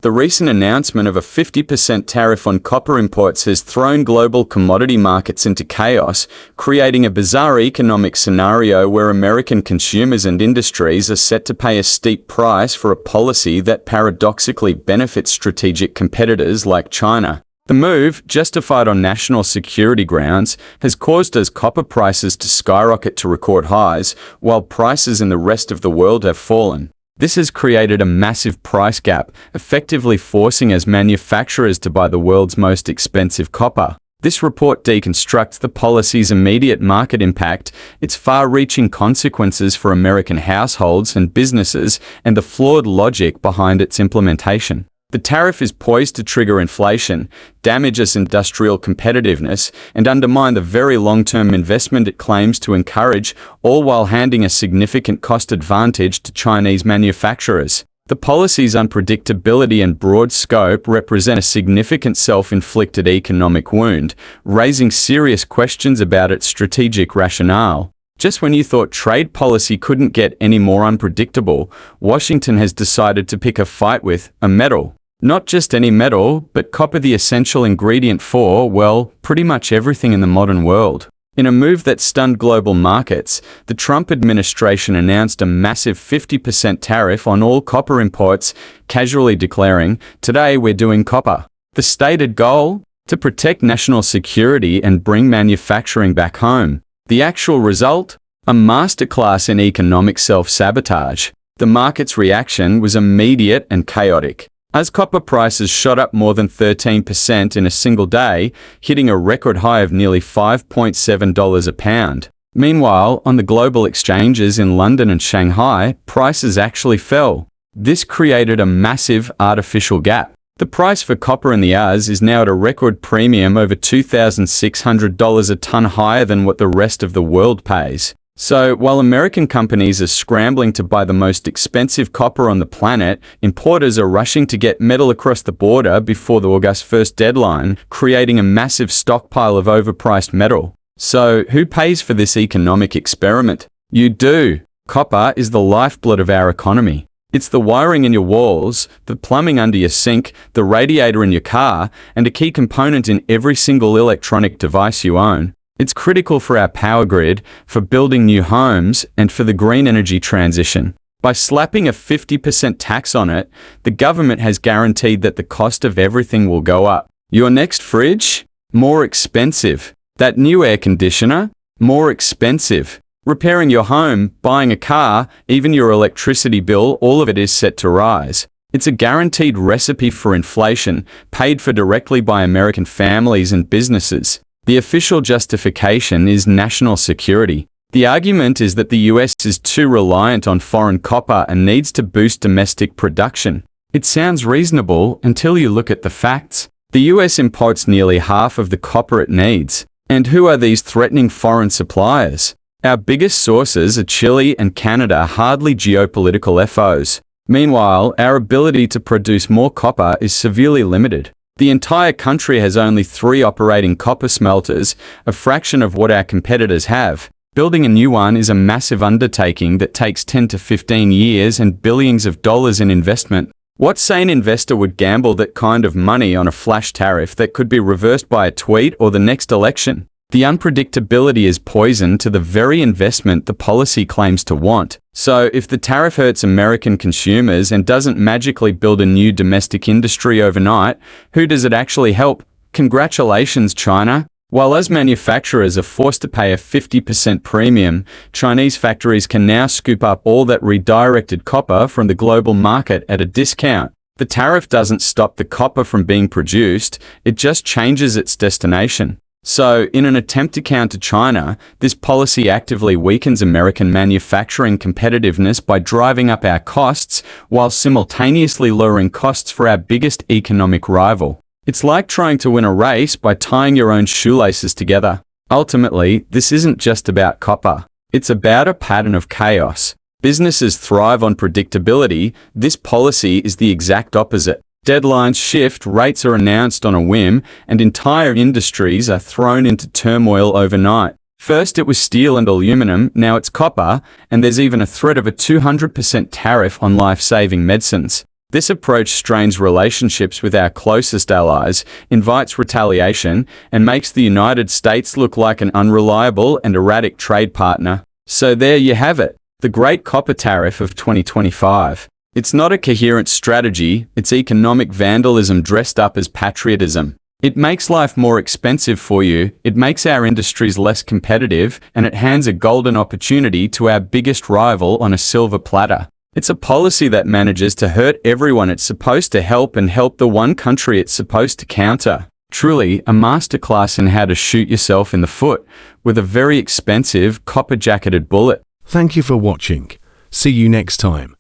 The recent announcement of a 50% tariff on copper imports has thrown global commodity markets into chaos, creating a bizarre economic scenario where American consumers and industries are set to pay a steep price for a policy that paradoxically benefits strategic competitors like China. The move, justified on national security grounds, has caused us copper prices to skyrocket to record highs, while prices in the rest of the world have fallen. This has created a massive price gap, effectively forcing us manufacturers to buy the world's most expensive copper. This report deconstructs the policy's immediate market impact, its far-reaching consequences for American households and businesses, and the flawed logic behind its implementation. The tariff is poised to trigger inflation, damage its industrial competitiveness, and undermine the very long-term investment it claims to encourage, all while handing a significant cost advantage to Chinese manufacturers. The policy's unpredictability and broad scope represent a significant self-inflicted economic wound, raising serious questions about its strategic rationale. Just when you thought trade policy couldn't get any more unpredictable, Washington has decided to pick a fight with a metal. Not just any metal, but copper, the essential ingredient for, well, pretty much everything in the modern world. In a move that stunned global markets, the Trump administration announced a massive 50% tariff on all copper imports, casually declaring, "Today we're doing copper." The stated goal? To protect national security and bring manufacturing back home. The actual result? A masterclass in economic self-sabotage. The market's reaction was immediate and chaotic, as copper prices shot up more than 13% in a single day, hitting a record high of nearly $5.7 a pound. Meanwhile, on the global exchanges in London and Shanghai, prices actually fell. This created a massive artificial gap. The price for copper in the Oz is now at a record premium over $2,600 a ton, higher than what the rest of the world pays. So, while American companies are scrambling to buy the most expensive copper on the planet, importers are rushing to get metal across the border before the August 1st deadline, creating a massive stockpile of overpriced metal. So, who pays for this economic experiment? You do. Copper is the lifeblood of our economy. It's the wiring in your walls, the plumbing under your sink, the radiator in your car, and a key component in every single electronic device you own. It's critical for our power grid, for building new homes, and for the green energy transition. By slapping a 50% tax on it, the government has guaranteed that the cost of everything will go up. Your next fridge? More expensive. That new air conditioner? More expensive. Repairing your home, buying a car, even your electricity bill, all of it is set to rise. It's a guaranteed recipe for inflation, paid for directly by American families and businesses. The official justification is national security. The argument is that the US is too reliant on foreign copper and needs to boost domestic production. It sounds reasonable until you look at the facts. The US imports nearly half of the copper it needs. And who are these threatening foreign suppliers? Our biggest sources are Chile and Canada, hardly geopolitical FOs. Meanwhile, our ability to produce more copper is severely limited. The entire country has only 3 operating copper smelters, a fraction of what our competitors have. Building a new one is a massive undertaking that takes 10 to 15 years and billions of dollars in investment. What sane investor would gamble that kind of money on a flash tariff that could be reversed by a tweet or the next election? The unpredictability is poison to the very investment the policy claims to want. So, if the tariff hurts American consumers and doesn't magically build a new domestic industry overnight, who does it actually help? Congratulations, China! While us manufacturers are forced to pay a 50% premium, Chinese factories can now scoop up all that redirected copper from the global market at a discount. The tariff doesn't stop the copper from being produced, it just changes its destination. So, in an attempt to counter China, this policy actively weakens American manufacturing competitiveness by driving up our costs, while simultaneously lowering costs for our biggest economic rival. It's like trying to win a race by tying your own shoelaces together. Ultimately, this isn't just about copper. It's about a pattern of chaos. Businesses thrive on predictability. This policy is the exact opposite. Deadlines shift, rates are announced on a whim, and entire industries are thrown into turmoil overnight. First it was steel and aluminum, now it's copper, and there's even a threat of a 200% tariff on life-saving medicines. This approach strains relationships with our closest allies, invites retaliation, and makes the United States look like an unreliable and erratic trade partner. So there you have it, the Great Copper Tariff of 2025. It's not a coherent strategy, it's economic vandalism dressed up as patriotism. It makes life more expensive for you, it makes our industries less competitive, and it hands a golden opportunity to our biggest rival on a silver platter. It's a policy that manages to hurt everyone it's supposed to help and help the one country it's supposed to counter. Truly, a masterclass in how to shoot yourself in the foot with a very expensive copper-jacketed bullet. Thank you for watching. See you next time.